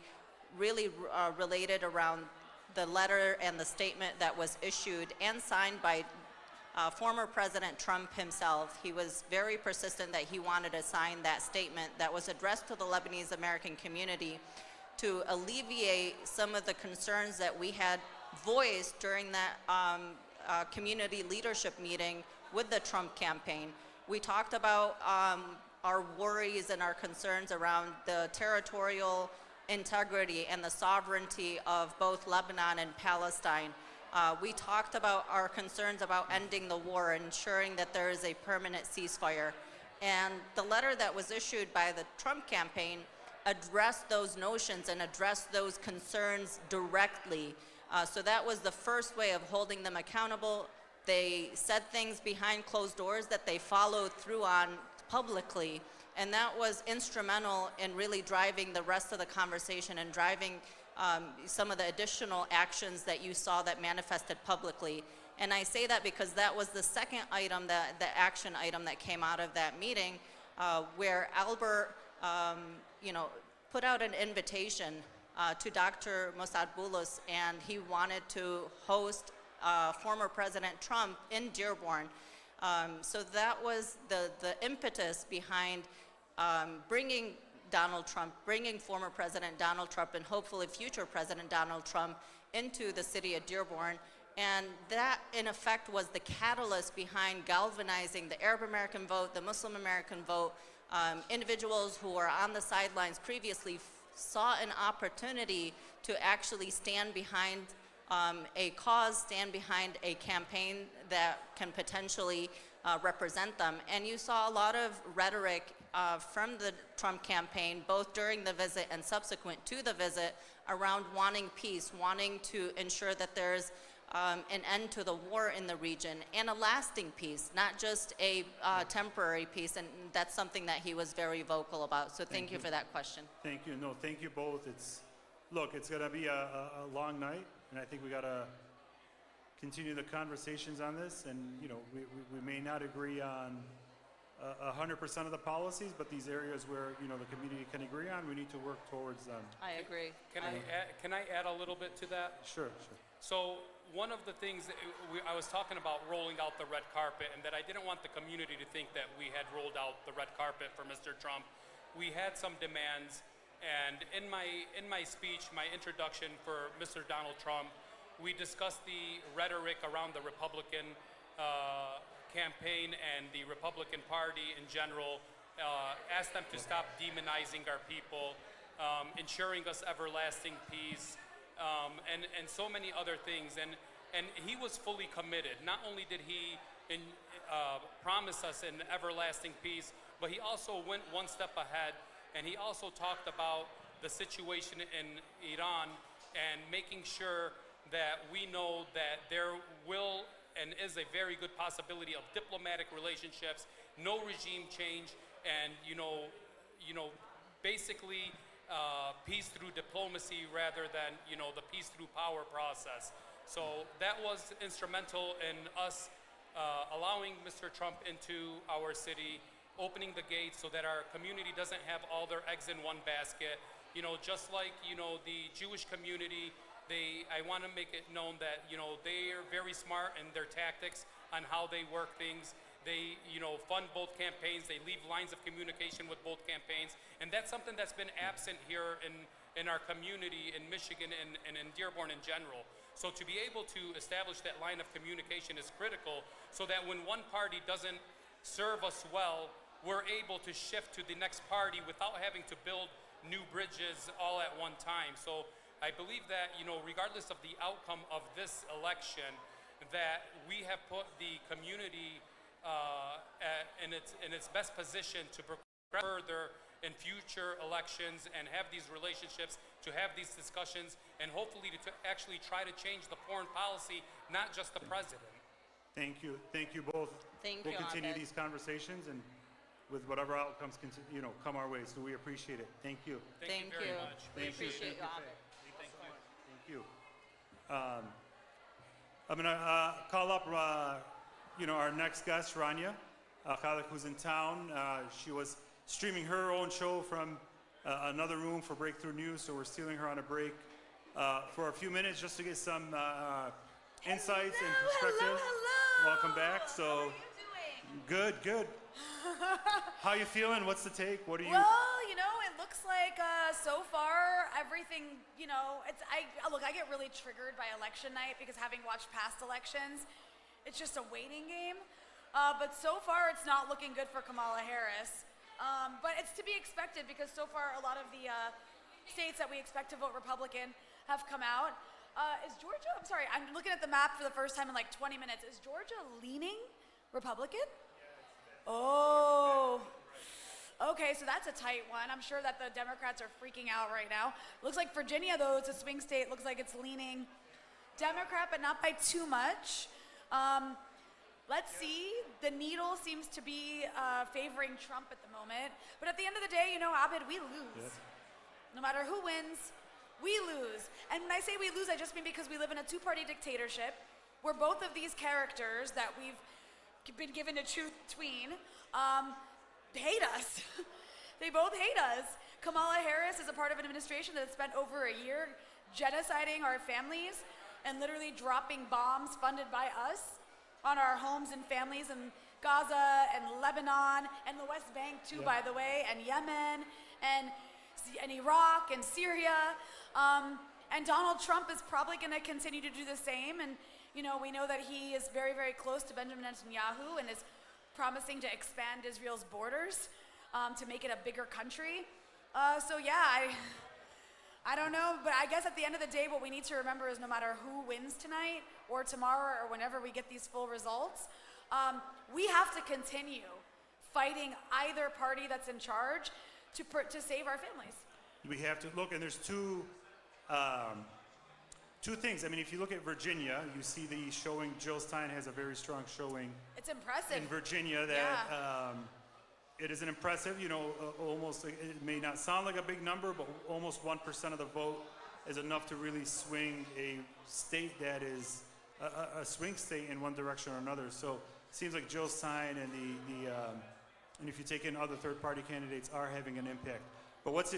really related around the letter and the statement that was issued and signed by former President Trump himself. He was very persistent that he wanted to sign that statement that was addressed to the Lebanese American community to alleviate some of the concerns that we had voiced during that community leadership meeting with the Trump campaign. We talked about our worries and our concerns around the territorial integrity and the sovereignty of both Lebanon and Palestine. We talked about our concerns about ending the war, ensuring that there is a permanent ceasefire. And the letter that was issued by the Trump campaign addressed those notions and addressed those concerns directly. So that was the first way of holding them accountable. They said things behind closed doors that they followed through on publicly. And that was instrumental in really driving the rest of the conversation and driving some of the additional actions that you saw that manifested publicly. And I say that because that was the second item, the action item that came out of that meeting, where Albert, put out an invitation to Dr. Mossad Boulos, and he wanted to host former President Trump in Dearborn. So that was the impetus behind bringing Donald Trump, bringing former President Donald Trump and hopefully future President Donald Trump into the city of Dearborn. And that, in effect, was the catalyst behind galvanizing the Arab American vote, the Muslim American vote. Individuals who were on the sidelines previously saw an opportunity to actually stand behind a cause, stand behind a campaign that can potentially represent them. And you saw a lot of rhetoric from the Trump campaign, both during the visit and subsequent to the visit, around wanting peace, wanting to ensure that there's an end to the war in the region and a lasting peace, not just a temporary peace. And that's something that he was very vocal about. So thank you for that question. Thank you. No, thank you both. Look, it's going to be a long night, and I think we got to continue the conversations on this. And, we may not agree on 100% of the policies, but these areas where, the community can agree on, we need to work towards them. I agree. Can I add a little bit to that? Sure. So one of the things that I was talking about rolling out the red carpet, and that I didn't want the community to think that we had rolled out the red carpet for Mr. Trump. We had some demands, and in my speech, my introduction for Mr. Donald Trump, we discussed the rhetoric around the Republican campaign and the Republican Party in general, asked them to stop demonizing our people, ensuring us everlasting peace, and so many other things. And he was fully committed. Not only did he promise us an everlasting peace, but he also went one step ahead, and he also talked about the situation in Iran and making sure that we know that there will and is a very good possibility of diplomatic relationships, no regime change, and basically peace through diplomacy rather than the peace through power process. So that was instrumental in us allowing Mr. Trump into our city, opening the gates so that our community doesn't have all their eggs in one basket. Just like the Jewish community, I want to make it known that they are very smart in their tactics on how they work things. They fund both campaigns. They leave lines of communication with both campaigns, and that's something that's been absent here in our community in Michigan and in Dearborn in general. So to be able to establish that line of communication is critical, so that when one party doesn't serve us well, we're able to shift to the next party without having to build new bridges all at one time. So I believe that, regardless of the outcome of this election, that we have put the community in its best position to progress further in future elections and have these relationships, to have these discussions, and hopefully to actually try to change the foreign policy, not just the president. Thank you both. We'll continue these conversations, and with whatever outcomes come our way. So we appreciate it. Thank you. Thank you very much. We appreciate you, Abed. Thank you. I'm going to call up, our next guest, Rania Khalek, who's in town. She was streaming her own show from another room for Breakthrough News, so we're stealing her on a break for a few minutes just to get some insights and perspectives. Hello. Welcome back. So, how are you doing? Good. How you feeling? What's the take? What are you? Well, it looks like so far everything, I get really triggered by election night because having watched past elections, it's just a waiting game. But so far it's not looking good for Kamala Harris. But it's to be expected because so far a lot of the states that we expect to vote Republican have come out. Is Georgia, I'm sorry, I'm looking at the map for the first time in like 20 minutes. Is Georgia leaning Republican? Oh, okay, so that's a tight one. I'm sure that the Democrats are freaking out right now. Looks like Virginia, though, it's a swing state. Looks like it's leaning Democrat, but not by too much. Let's see. The needle seems to be favoring Trump at the moment. But at the end of the day, Abed, we lose. Yeah. No matter who wins, we lose. And when I say we lose, I just mean because we live in a two-party dictatorship where both of these characters that we've been given to choose between hate us. They both hate us. Kamala Harris is a part of an administration that has spent over a year genociding our families and literally dropping bombs funded by us on our homes and families in Gaza and Lebanon and the West Bank too, by the way, and Yemen and Iraq and Syria. And Donald Trump is probably going to continue to do the same. And we know that he is very, very close to Benjamin Netanyahu and is promising to expand Israel's borders to make it a bigger country. So yeah, I don't know, but I guess at the end of the day, what we need to remember is no matter who wins tonight or tomorrow or whenever we get these full results, we have to continue fighting either party that's in charge to save our families. We have to look, and there's two things. I mean, if you look at Virginia, you see the showing. Jill Stein has a very strong showing. It's impressive. In Virginia, that it is an impressive. Almost. It may not sound like a big number, but almost 1% of the vote is enough to really swing a state that is a swing state in one direction or another. So it seems like Jill Stein and and if you take in other third-party candidates, are having an impact. But what's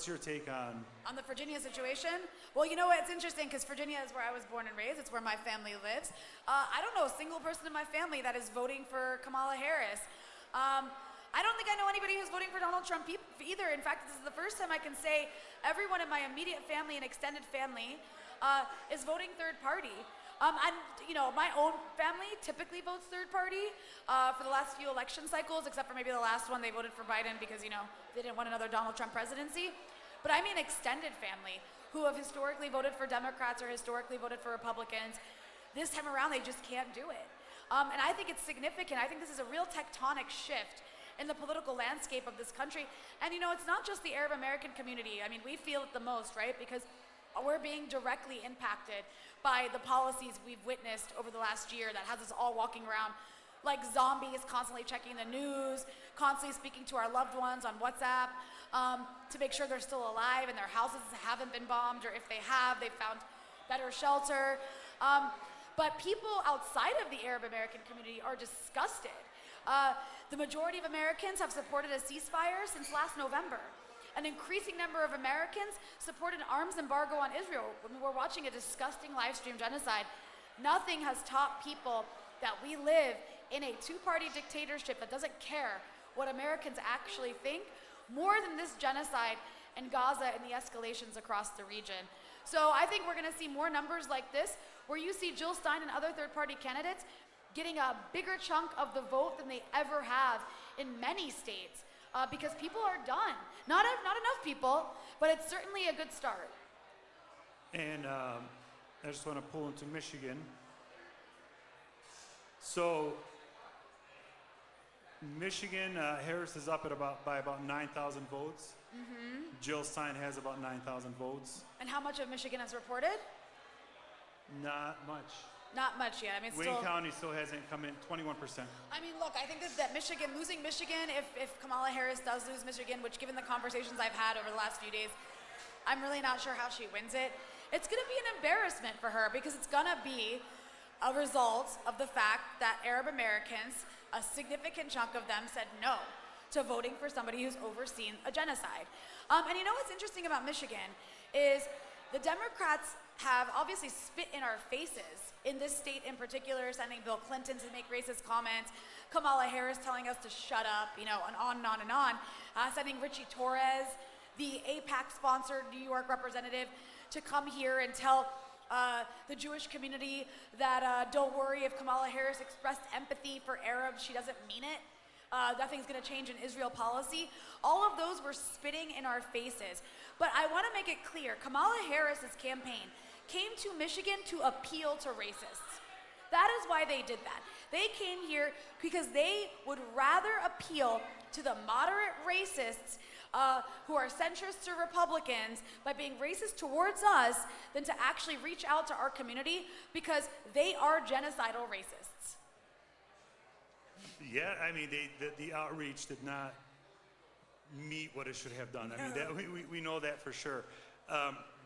your take on the Virginia situation? Well, you know what? It's interesting because Virginia is where I was born and raised. It's where my family lives. I don't know a single person in my family that is voting for Kamala Harris. I don't think I know anybody who's voting for Donald Trump either. In fact, this is the first time I can say everyone in my immediate family and extended family is voting third party. My own family typically votes third party for the last few election cycles, except for maybe the last one they voted for Biden because, they didn't want another Donald Trump presidency. But I mean extended family who have historically voted for Democrats or historically voted for Republicans. This time around, they just can't do it. And I think it's significant. I think this is a real tectonic shift in the political landscape of this country. And, it's not just the Arab American community. I mean, we feel it the most, right? Because we're being directly impacted by the policies we've witnessed over the last year that has us all walking around like zombies, constantly checking the news, constantly speaking to our loved ones on WhatsApp to make sure they're still alive and their houses haven't been bombed, or if they have, they've found better shelter. But people outside of the Arab American community are disgusted. The majority of Americans have supported a ceasefire since last November. An increasing number of Americans supported an arms embargo on Israel when we're watching a disgusting live stream genocide. Nothing has taught people that we live in a two-party dictatorship that doesn't care what Americans actually think more than this genocide in Gaza and the escalations across the region. So I think we're going to see more numbers like this, where you see Jill Stein and other third-party candidates getting a bigger chunk of the vote than they ever have in many states. Because people are done. Not enough people, but it's certainly a good start. And I just want to pull into Michigan. So Michigan, Harris is up by about 9,000 votes. Mm-hmm. Jill Stein has about 9,000 votes. And how much of Michigan has reported? Not much. Not much yet. I mean, Wayne County still hasn't come in, 21%. I mean, look, I think that losing Michigan, if Kamala Harris does lose Michigan, which given the conversations I've had over the last few days, I'm really not sure how she wins it. It's going to be an embarrassment for her because it's going to be a result of the fact that Arab Americans, a significant chunk of them, said no to voting for somebody who's overseen a genocide. And what's interesting about Michigan is the Democrats have obviously spit in our faces in this state in particular, sending Bill Clinton to make racist comments, Kamala Harris telling us to shut up, and on and on and on, sending Richie Torres, the AIPAC-sponsored New York representative, to come here and tell the Jewish community that don't worry, if Kamala Harris expressed empathy for Arabs, she doesn't mean it. Nothing's going to change in Israel policy. All of those were spitting in our faces. But I want to make it clear, Kamala Harris's campaign came to Michigan to appeal to racists. That is why they did that. They came here because they would rather appeal to the moderate racists who are centrist or Republicans by being racist towards us than to actually reach out to our community because they are genocidal racists. Yeah, I mean, the outreach did not meet what it should have done. I mean, we know that for sure.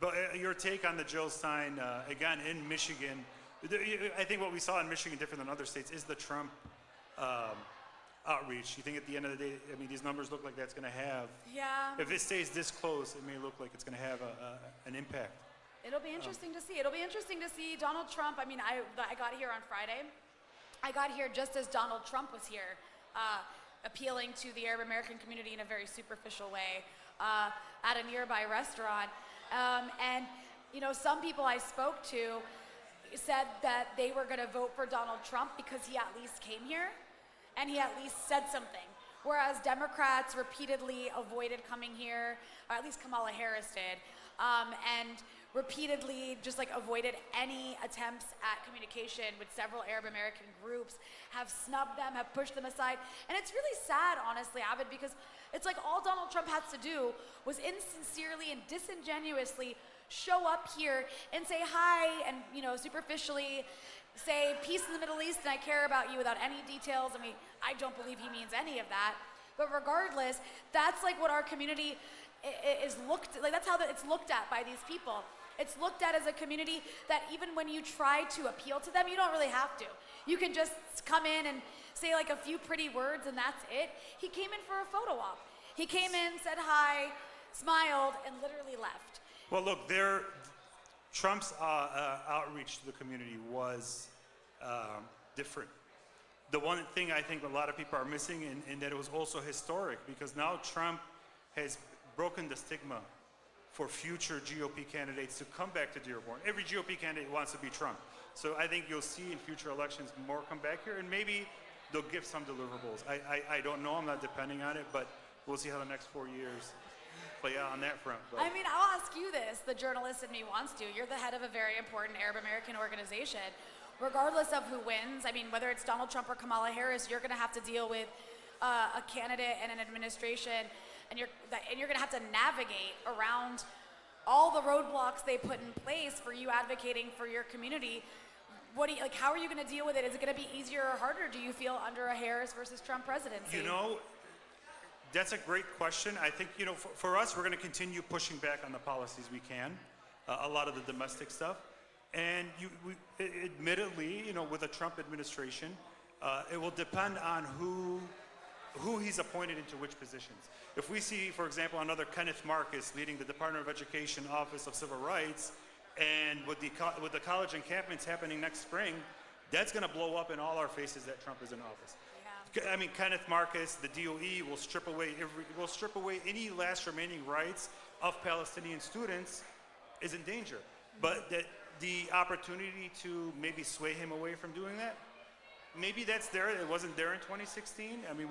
But your take on the Jill Stein, again, in Michigan, I think what we saw in Michigan, different than other states, is the Trump outreach. You think at the end of the day, I mean, these numbers look like that's going to have, if it stays this close, it may look like it's going to have an impact. It'll be interesting to see. It'll be interesting to see Donald Trump. I mean, I got here on Friday. I got here just as Donald Trump was here, appealing to the Arab American community in a very superficial way at a nearby restaurant. And, some people I spoke to said that they were going to vote for Donald Trump because he at least came here and he at least said something. Whereas Democrats repeatedly avoided coming here, or at least Kamala Harris did, and repeatedly just like avoided any attempts at communication with several Arab American groups, have snubbed them, have pushed them aside. And it's really sad, honestly, Abed, because it's like all Donald Trump has to do was insincerely and disingenuously show up here and say hi and, you know, superficially say peace in the Middle East and I care about you without any details. I mean, I don't believe he means any of that. But regardless, that's like what our community is looked, like that's how it's looked at by these people. It's looked at as a community that even when you try to appeal to them, you don't really have to. You can just come in and say like a few pretty words and that's it. He came in for a photo op. He came in, said hi, smiled, and literally left. Well, look, Trump's outreach to the community was different. The one thing I think a lot of people are missing, and that it was also historic, because now Trump has broken the stigma for future GOP candidates to come back to Dearborn. Every GOP candidate wants to be Trump. So I think you'll see in future elections more come back here, and maybe they'll give some deliverables. I don't know, I'm not depending on it, but we'll see how the next 4 years play out on that front. But. I mean, I'll ask you this, the journalist in me wants to. You're the head of a very important Arab American organization. Regardless of who wins, I mean, whether it's Donald Trump or Kamala Harris, you're gonna have to deal with a candidate and an administration, and you're gonna have to navigate around all the roadblocks they put in place for you advocating for your community. What do you, like, how are you gonna deal with it? Is it gonna be easier or harder, do you feel, under a Harris versus Trump presidency? You know, that's a great question. I think, you know, for us, we're going to continue pushing back on the policies we can, a lot of the domestic stuff. And admittedly, you know, with the Trump administration, it will depend on who he's appointed into which positions. If we see, for example, another Kenneth Marcus leading the Department of Education Office of Civil Rights, and with the college encampments happening next spring, that's going to blow up in all our faces that Trump is in office. I mean, Kenneth Marcus, the DOE will strip away any last remaining rights of Palestinian students is in danger. But the opportunity to maybe sway him away from doing that, maybe that's there. It wasn't there in 2016. I mean,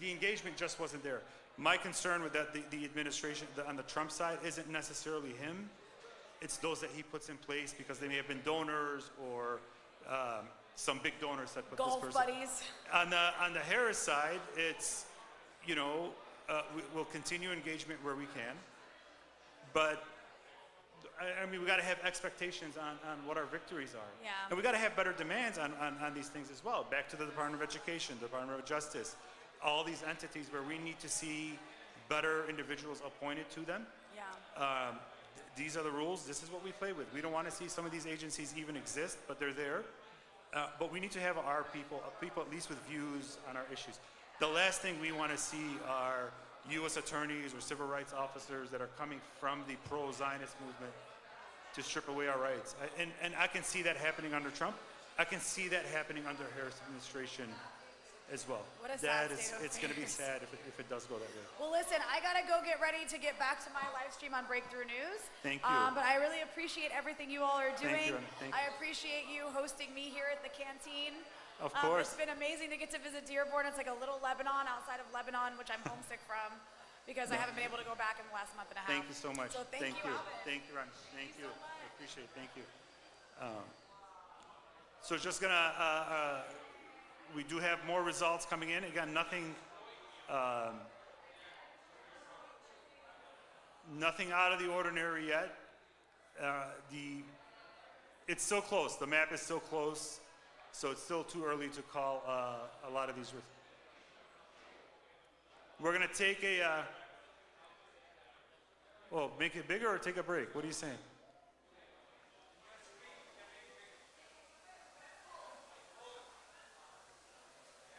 the engagement just wasn't there. My concern with that, the administration on the Trump side isn't necessarily him. It's those that he puts in place because they may have been donors or some big donors that put golf this person. buddies. On the Harris side, it's, you know, we'll continue engagement where we can, but I mean, we got to have expectations on what our victories are. Yeah. And we got to have better demands on these things as well. Back to the Department of Education, Department of Justice, all these entities where we need to see better individuals appointed to them. Yeah. These are the rules. This is what we play with. We don't want to see some of these agencies even exist, but they're there. But we need to have our people at least with views on our issues. The last thing we want to see are U.S. attorneys or civil rights officers that are coming from the pro-Zionist movement to strip away our rights. And I can see that happening under Trump. I can see that happening under Harris administration as well. What a sad state of it's going to be affairs. sad if it does go that way. Well, listen, I gotta go get ready to get back to my live stream on Breakthrough News. Thank you. But I really appreciate everything you all are doing. Thank you. I appreciate you hosting me here at the Canteen. Of course. It's been amazing to get to visit Dearborn. It's like a little Lebanon outside of Lebanon, which I'm homesick from because I haven't been able to go back in the last month and a half. Thank you so much. So thank you, Albert. Thank you, Ron. Thank you. I appreciate it. Thank you. So just gonna, we do have more results coming in. Again, nothing out of the ordinary yet. It's still close. The map is still close, so it's still too early to call a lot of these. We're gonna take well, make it bigger or take a break? What are you saying?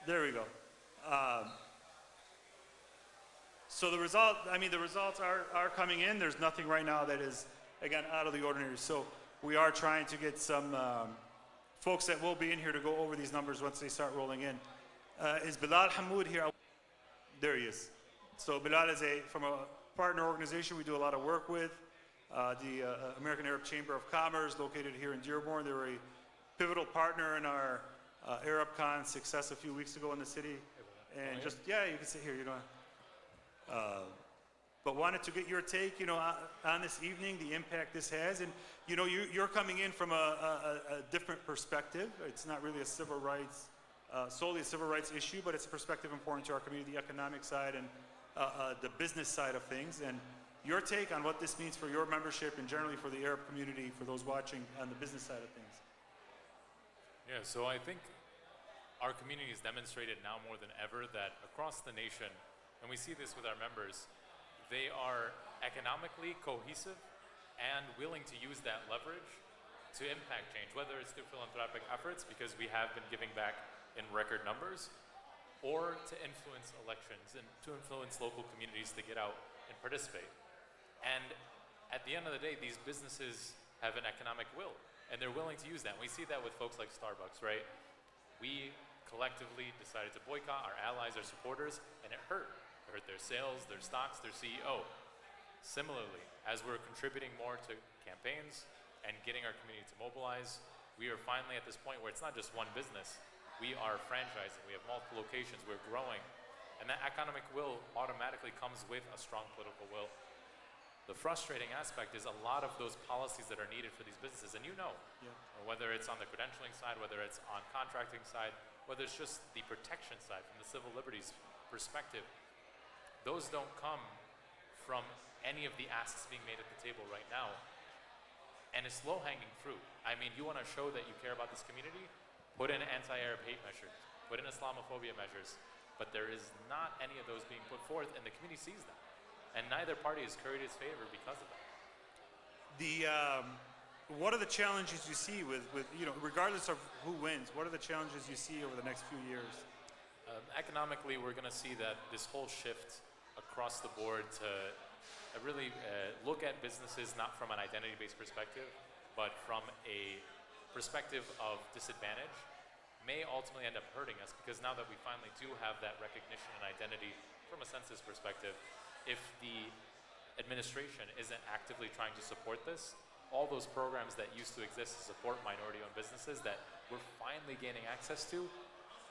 There we go. So the results are coming in. There's nothing right now that is, again, out of the ordinary. So we are trying to get some folks that will be in here to go over these numbers once they start rolling in. Is Bilal Hamoud here? There he is. So Bilal is from a partner organization we do a lot of work with, the American Arab Chamber of Commerce, located here in Dearborn. They were a pivotal partner in our ArabCon success a few weeks ago in the city. And just, yeah, you can sit here, you know. but wanted to get your take, on this evening, the impact this has. And, you're coming in from a different perspective. It's not really a civil rights, solely a civil rights issue, but it's a perspective important to our community, the economic side and the business side of things. And your take on what this means for your membership and generally for the Arab community, for those watching on the business side of things. Yeah, so I think our community has demonstrated now more than ever that across the nation, and we see this with our members, they are economically cohesive and willing to use that leverage to impact change, whether it's through philanthropic efforts, because we have been giving back in record numbers, or to influence elections and to influence local communities to get out and participate. And at the end of the day, these businesses have an economic will, and they're willing to use that. And we see that with folks like Starbucks, right? We collectively decided to boycott our allies, our supporters, and it hurt. It hurt their sales, their stocks, their CEO. Similarly, as we're contributing more to campaigns and getting our community to mobilize, we are finally at this point where it's not just one business. We are franchising, we have multiple locations, we're growing. And that economic will automatically comes with a strong political will. The frustrating aspect is a lot of those policies that are needed for these businesses, and whether it's on the credentialing side, whether it's on contracting side, whether it's just the protection side from the civil liberties perspective, those don't come from any of the asks being made at the table right now. And it's low-hanging fruit. I mean, you want to show that you care about this community? Put in anti-Arab hate measures, put in Islamophobia measures, but there is not any of those being put forth, and the community sees that. And neither party has curried its favor because of that. What are the challenges you see with regardless of who wins, what are the challenges you see over the next few years? Economically, we're going to see that this whole shift across the board to really look at businesses not from an identity-based perspective, but from a perspective of disadvantage may ultimately end up hurting us, because now that we finally do have that recognition and identity from a census perspective, if the administration isn't actively trying to support this, all those programs that used to exist to support minority-owned businesses that we're finally gaining access to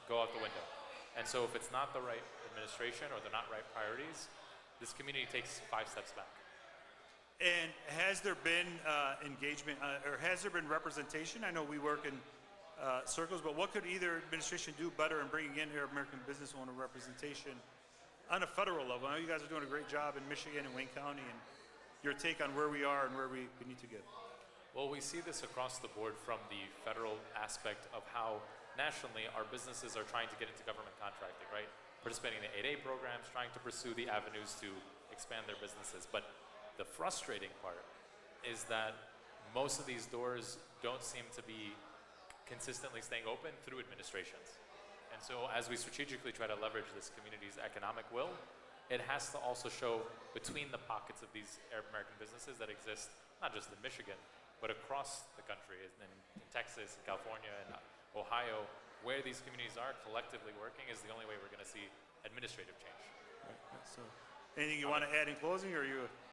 go out the window. And so if it's not the right administration or the not right priorities, this community takes 5 steps back. And has there been engagement, or has there been representation? I know we work in circles, but what could either administration do better in bringing in Arab American business owner representation on a federal level? I know you guys are doing a great job in Michigan and Wayne County, and your take on where we are and where we need to get. Well, we see this across the board from the federal aspect of how nationally our businesses are trying to get into government contracting, right? Participating in the 8A programs, trying to pursue the avenues to expand their businesses. But the frustrating part is that most of these doors don't seem to be consistently staying open through administrations. And so as we strategically try to leverage this community's economic will, it has to also show between the pockets of these Arab American businesses that exist, not just in Michigan, but across the country, in Texas, California, and Ohio, where these communities are collectively working is the only way we're going to see administrative change. So, anything you want to add in closing, or are you?